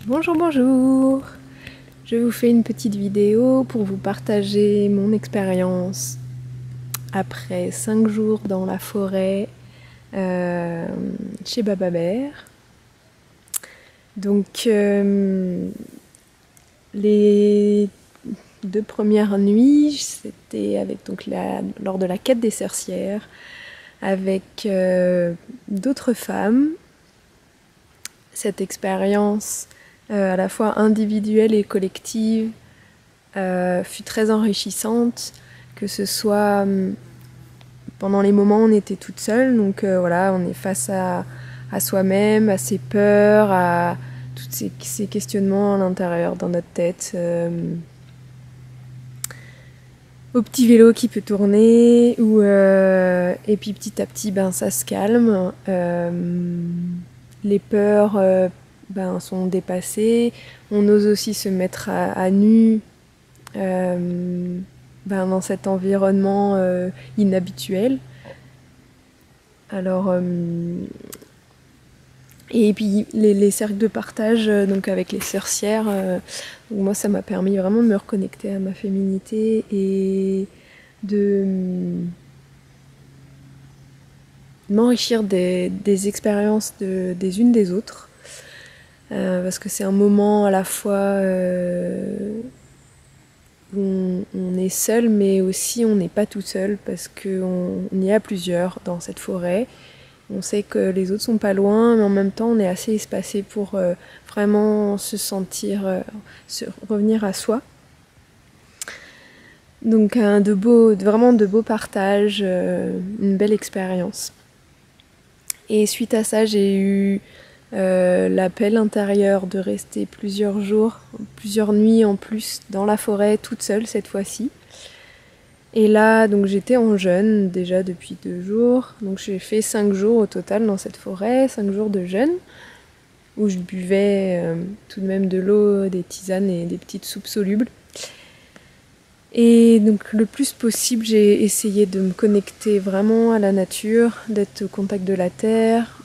Bonjour, bonjour! Je vous fais une petite vidéo pour vous partager mon expérience après 5 jours dans la forêt chez Bababère. Donc les 2 premières nuits, c'était avec lors de la quête des sorcières avec d'autres femmes. Cette expérience à la fois individuelle et collective fut très enrichissante, que ce soit pendant les moments où on était toute seule, donc voilà, on est face à soi-même, à ses peurs, à tous ces questionnements à l'intérieur dans notre tête, au petit vélo qui peut tourner, et puis petit à petit ça se calme, les peurs sont dépassées, on ose aussi se mettre à nu dans cet environnement inhabituel. Alors, et puis les cercles de partage donc avec les sorcières, moi ça m'a permis vraiment de me reconnecter à ma féminité et de m'enrichir des expériences des unes des autres, parce que c'est un moment à la fois où on est seul, mais aussi on n'est pas tout seul parce qu'on y est à plusieurs dans cette forêt. On sait que les autres sont pas loin, mais en même temps on est assez espacé pour vraiment se sentir, revenir à soi. Donc vraiment de beaux partages, une belle expérience. Et suite à ça, j'ai eu l'appel intérieur de rester plusieurs jours, plusieurs nuits en plus dans la forêt, toute seule cette fois-ci. Et là, donc j'étais en jeûne déjà depuis 2 jours, donc j'ai fait 5 jours au total dans cette forêt, 5 jours de jeûne, où je buvais tout de même de l'eau, des tisanes et des petites soupes solubles. Et donc le plus possible, j'ai essayé de me connecter vraiment à la nature, d'être au contact de la terre,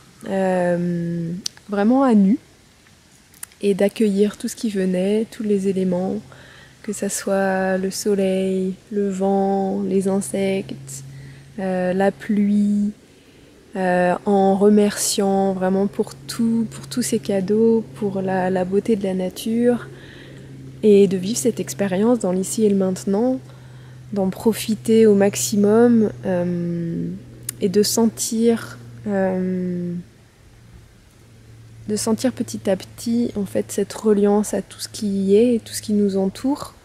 vraiment à nu, et d'accueillir tout ce qui venait, tous les éléments, que ça soit le soleil, le vent, les insectes, la pluie, en remerciant vraiment pour tous ces cadeaux, pour la beauté de la nature, et de vivre cette expérience dans l'ici et le maintenant, d'en profiter au maximum, et de sentir petit à petit en fait cette reliance à tout ce qui y est et tout ce qui nous entoure.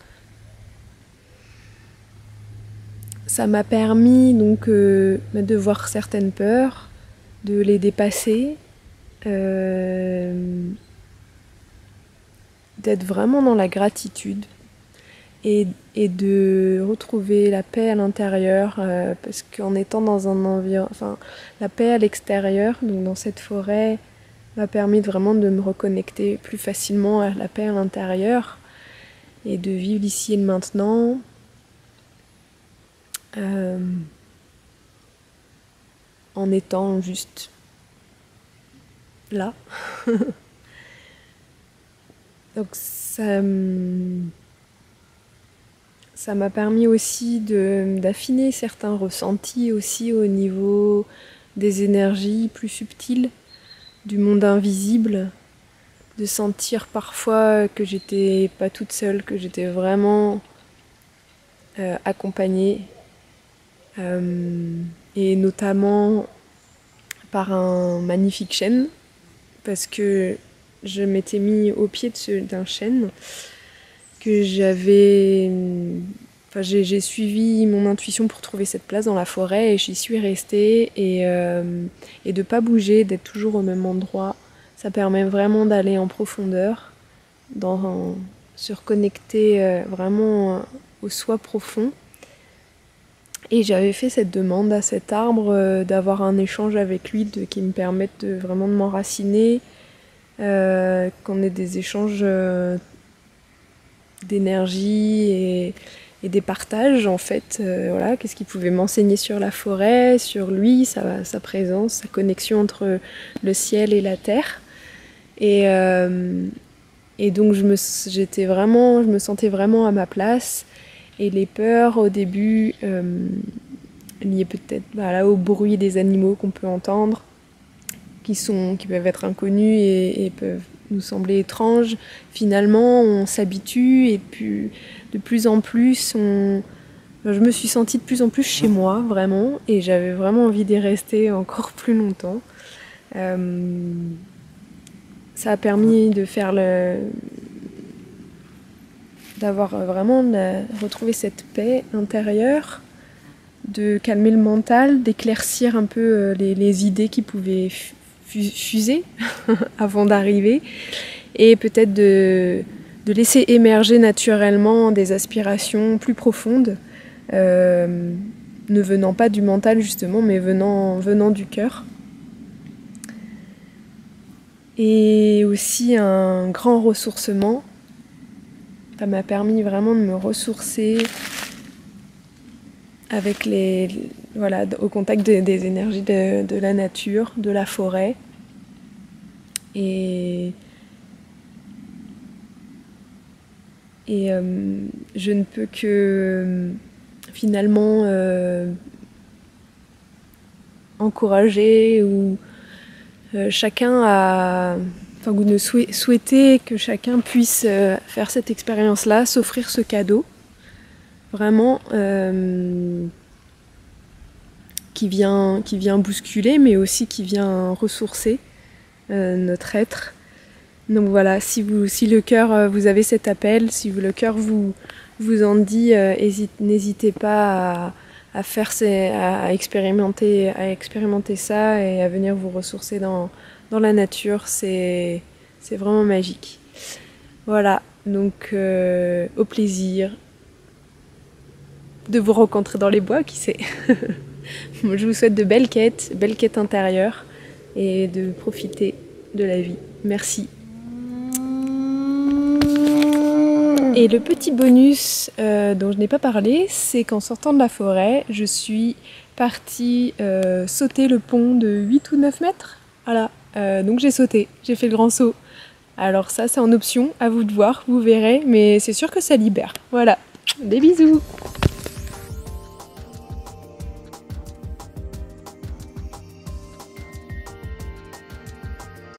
Ça m'a permis donc de voir certaines peurs, de les dépasser, d'être vraiment dans la gratitude et de retrouver la paix à l'intérieur, parce qu'en étant dans un environnement, enfin la paix à l'extérieur, donc dans cette forêt, m'a permis vraiment de me reconnecter plus facilement à la paix à l'intérieur et de vivre l'ici et le maintenant. En étant juste là. Donc ça m'a permis aussi d'affiner certains ressentis aussi au niveau des énergies plus subtiles, du monde invisible, de sentir parfois que j'étais pas toute seule, que j'étais vraiment accompagnée, et notamment par un magnifique chêne, parce que je m'étais mis au pied d'un chêne que j'avais... Enfin, j'ai suivi mon intuition pour trouver cette place dans la forêt et j'y suis restée, et de pas bouger, d'être toujours au même endroit, ça permet vraiment d'aller en profondeur, se reconnecter vraiment au soi profond. Et j'avais fait cette demande à cet arbre d'avoir un échange avec lui qui me permette vraiment de m'enraciner, qu'on ait des échanges d'énergie et des partages en fait. Voilà, qu'est-ce qu'il pouvait m'enseigner sur la forêt, sur lui, sa présence, sa connexion entre le ciel et la terre. Et Et donc je me sentais vraiment à ma place. Et les peurs au début, liées peut-être au bruit des animaux qu'on peut entendre, qui peuvent être inconnus et peuvent nous sembler étranges, finalement on s'habitue et puis de plus en plus je me suis sentie de plus en plus chez moi vraiment, et j'avais vraiment envie d'y rester encore plus longtemps. Ça a permis de retrouver cette paix intérieure, de calmer le mental, d'éclaircir un peu les idées qui pouvaient fuser avant d'arriver, et peut-être de laisser émerger naturellement des aspirations plus profondes, ne venant pas du mental justement, mais venant du cœur. Et aussi un grand ressourcement. Ça m'a permis vraiment de me ressourcer avec au contact des énergies de la nature, de la forêt. Et je ne peux que finalement encourager ou souhaiter que chacun puisse faire cette expérience-là, s'offrir ce cadeau, vraiment qui vient bousculer, mais aussi qui vient ressourcer notre être. Donc voilà, si le cœur, vous avez cet appel, si le cœur vous en dit, n'hésitez pas à expérimenter ça et à venir vous ressourcer dans la nature. C'est vraiment magique. Voilà, donc au plaisir de vous rencontrer dans les bois, qui sait. Je vous souhaite de belles quêtes intérieures, et de profiter de la vie. Merci. Et le petit bonus dont je n'ai pas parlé, c'est qu'en sortant de la forêt, je suis partie sauter le pont de 8 ou 9 mètres. Voilà, donc j'ai sauté, j'ai fait le grand saut. Alors ça, c'est en option, à vous de voir, vous verrez, mais c'est sûr que ça libère. Voilà, des bisous!